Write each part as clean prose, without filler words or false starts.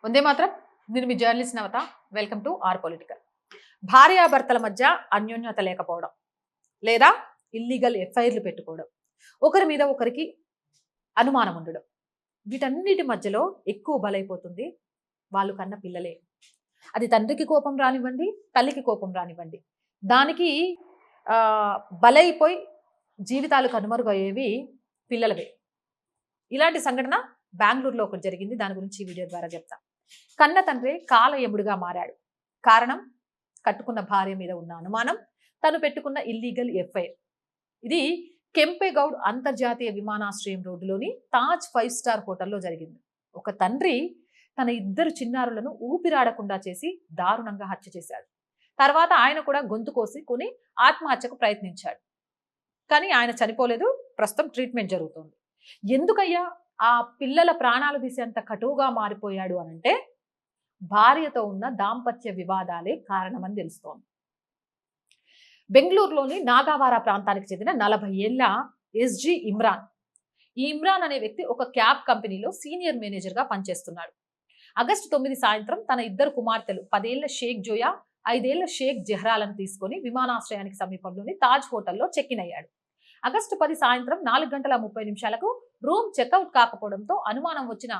వందే మాత్రం. నేను మీ journalist Navatha. Welcome to R political. భార్యాభర్తల మధ్య అన్యోన్యత లేకపోవడం లేదా ఇల్లీగల్ ఎఫ్ఐఆర్లు పెట్టుకోవడం, ఒకరి మీద ఒకరికి అనుమానం ఉండడం, వీటన్నిటి మధ్యలో ఎక్కువ బలైపోతుంది వాళ్ళు కన్న పిల్లలే. అది తండ్రికి కోపం రానివ్వండి, తల్లికి కోపం రానివ్వండి, దానికి బలైపోయి జీవితాలు కనుమరుగయ్యేవి పిల్లలవే. ఇలాంటి సంఘటన బెంగళూరులో ఒకటి జరిగింది. దాని గురించి ఈ వీడియో ద్వారా చెప్తా. కన్న తండ్రి కాలయముడుగా మారాడు. కారణం కట్టుకున్న భార్య మీద ఉన్న అనుమానం, తను పెట్టుకున్న ఇల్లీగల్ ఎఫ్ఐఆర్. ఇది కెంపెగౌడ్ అంతర్జాతీయ విమానాశ్రయం రోడ్డులోని తాజ్ 5 స్టార్ హోటల్లో జరిగింది. ఒక తండ్రి తన ఇద్దరు చిన్నారులను ఊపిరాడకుండా చేసి దారుణంగా హత్య చేశాడు. తర్వాత ఆయన కూడా గొంతు కోసి కొని ఆత్మహత్యకు ప్రయత్నించాడు. కానీ ఆయన చనిపోలేదు. ప్రస్తుతం ట్రీట్మెంట్ జరుగుతుంది. ఎందుకయ్యా ఆ పిల్లల ప్రాణాలు తీసేంత కటువుగా మారిపోయాడు అనంటే భార్యతో ఉన్న దాంపత్య వివాదాలే కారణమని తెలుస్తోంది. బెంగళూరులోని నాగావారా ప్రాంతానికి చెందిన 40 ఏళ్ల ఎస్జి ఇమ్రాన్. ఈ ఇమ్రాన్ అనే వ్యక్తి ఒక క్యాబ్ కంపెనీలో సీనియర్ మేనేజర్ గా పనిచేస్తున్నాడు. ఆగస్టు 9 సాయంత్రం తన ఇద్దరు కుమార్తెలు 10 ఏళ్ల షేక్ జోయా, 5 ఏళ్ల షేక్ జెహ్రాలను తీసుకుని విమానాశ్రయానికి సమీపంలోని తాజ్ హోటల్లో చెక్ ఇన్ అయ్యాడు. ఆగస్టు 10 సాయంత్రం 4:30 రూమ్ చెక్అవుట్ కాకపోవడంతో అనుమానం వచ్చిన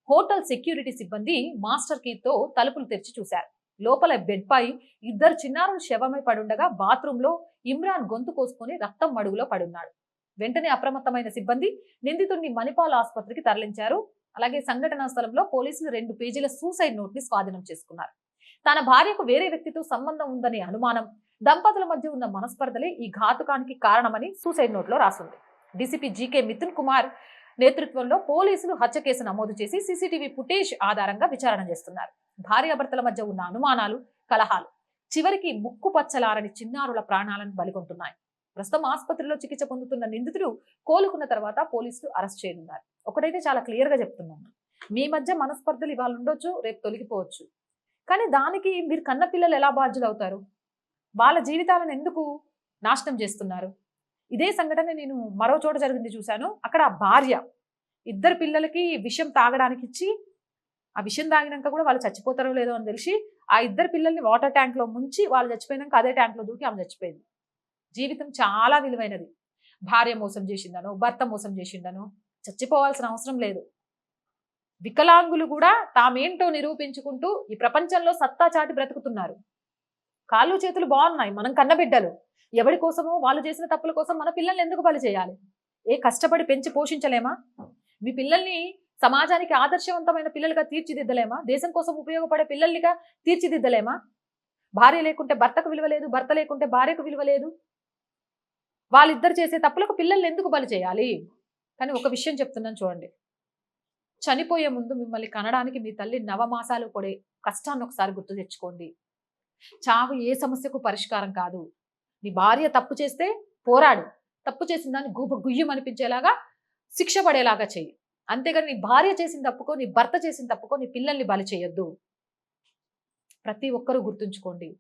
హోటల్ సెక్యూరిటీ సిబ్బంది మాస్టర్ కీతో తలుపులు తెరిచి చూశారు. లోపల బెడ్ పై ఇద్దరు చిన్నారులు శవమై పడుండగా బాత్రూమ్ లో ఇమ్రాన్ గొంతు కోసుకుని రక్తం మడుగులో పడున్నాడు. వెంటనే అప్రమత్తమైన సిబ్బంది నిందితుడిని మణిపాల్ ఆసుపత్రికి తరలించారు. అలాగే సంఘటనా స్థలంలో పోలీసులు 2 పేజీల సూసైడ్ నోట్ ని స్వాధీనం చేసుకున్నారు. తన భార్యకు వేరే వ్యక్తితో సంబంధం ఉందనే అనుమానం, దంపతుల మధ్య ఉన్న మనస్పర్ధలే ఈ ఘాతుకానికి కారణమని సూసైడ్ నోట్ లో రాసింది. డీసీపీ జీకే మిథున్ కుమార్ నేతృత్వంలో పోలీసులు హత్య కేసు నమోదు చేసి సీసీటీవీ ఫుటేజ్ ఆధారంగా విచారణ చేస్తున్నారు. భార్యాభర్తల మధ్య ఉన్న అనుమానాలు, కలహాలు చివరికి ముక్కు పచ్చలారని చిన్నారుల ప్రాణాలను బలిగొంటున్నాయి. ప్రస్తుతం ఆసుపత్రిలో చికిత్స పొందుతున్న నిందితుడు కోలుకున్న తర్వాత పోలీసులు అరెస్ట్ చేయనున్నారు. ఒకటైతే చాలా క్లియర్ గా చెప్తున్నాను, మీ మధ్య మనస్పర్ధలు ఇవాళ ఉండొచ్చు, రేపు తొలగిపోవచ్చు. కానీ దానికి మీరు కన్న పిల్లలు ఎలా బాధ్యులు అవుతారు? వాళ్ళ జీవితాలను ఎందుకు నాశనం చేస్తున్నారు? ఇదే సంఘటన నేను మరో చోట జరిగింది చూశాను. అక్కడ భార్య ఇద్దరు పిల్లలకి విషం తాగడానికి ఇచ్చి, ఆ విషం తాగినాక కూడా వాళ్ళు చచ్చిపోతారో లేదో అని తెలిసి ఆ ఇద్దరు పిల్లల్ని వాటర్ ట్యాంక్ లో ముంచి వాళ్ళు చచ్చిపోయినాక అదే ట్యాంక్ లో దూకి ఆమె చచ్చిపోయింది. జీవితం చాలా విలువైనది. భార్య మోసం చేసిందనో, భర్త మోసం చేసిండనో చచ్చిపోవాల్సిన అవసరం లేదు. వికలాంగులు కూడా తామేంటో నిరూపించుకుంటూ ఈ ప్రపంచంలో సత్తా చాటి బ్రతుకుతున్నారు. కాళ్ళు చేతులు బాగున్నాయి, మనం కన్నబిడ్డలు. ఎవరి కోసమో వాళ్ళు చేసిన తప్పుల కోసం మన పిల్లల్ని ఎందుకు బలి చేయాలి? కష్టపడి పెంచి పోషించలేమా? మీ పిల్లల్ని సమాజానికి ఆదర్శవంతమైన పిల్లలుగా తీర్చిదిద్దలేమా? దేశం కోసం ఉపయోగపడే పిల్లల్నిగా తీర్చిదిద్దలేమా? భార్య లేకుంటే భర్తకు విలువ లేదు, భర్త లేకుంటే భార్యకు విలువ లేదు. వాళ్ళిద్దరు చేసే తప్పులకు పిల్లల్ని ఎందుకు బలి చేయాలి? కానీ ఒక విషయం చెప్తున్నాను చూడండి, చనిపోయే ముందు మిమ్మల్ని కనడానికి మీ తల్లి నవమాసాలు పడే కష్టాన్ని ఒకసారి గుర్తు తెచ్చుకోండి. చావు ఏ సమస్యకు పరిష్కారం కాదు. నీ భార్య తప్పు చేస్తే పోరాడు, తప్పు చేసిన దాన్ని గుయ్యం అనిపించేలాగా శిక్ష పడేలాగా చెయ్యి. అంతేగాని నీ భార్య చేసిన తప్పుకో, నీ భర్త చేసిన తప్పుకో నీ పిల్లల్ని బలి చేయొద్దు. ప్రతి ఒక్కరూ గుర్తుంచుకోండి,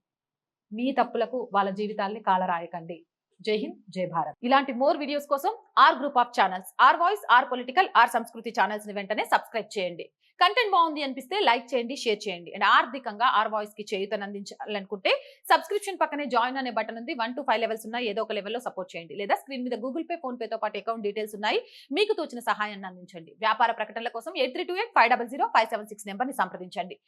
మీ తప్పులకు వాళ్ళ జీవితాల్ని కాలరాయకండి. జై హింద్, జై భారత్. ఇలాంటి మోర్ వీడియోస్ కోసం our group of channels, our voice, our political, our Samskriti channels ని వెంటనే సబ్స్క్రైబ్ చేయండి. కంటెంట్ బాగుంది అనిపిస్తే లైక్ చేయండి, షేర్ చేయండి. అండ్ ఆర్థికంగా ఆర్ వాయిస్ కి చేయూతను అందించాలనుకుంటే సబ్స్క్రిప్షన్ పక్కనే జాయిన్ అనే బటన్ ఉంది. 1 to 5 లెవెల్స్ ఉన్నాయి. ఏదో ఒక లెవెల్లో సపోర్ట్ చేయండి. లేదా స్క్రీన్ మీద గూగుల్ పే, ఫోన్ పే తో పాటు అకౌంట్ డీటెయిల్స్ ఉన్నాయి. మీకు తోచిన సహాయాన్ని అందించండి. వ్యాపార ప్రకటనల కోసం 8328500576 నెంబర్ ని సంప్రదించండి.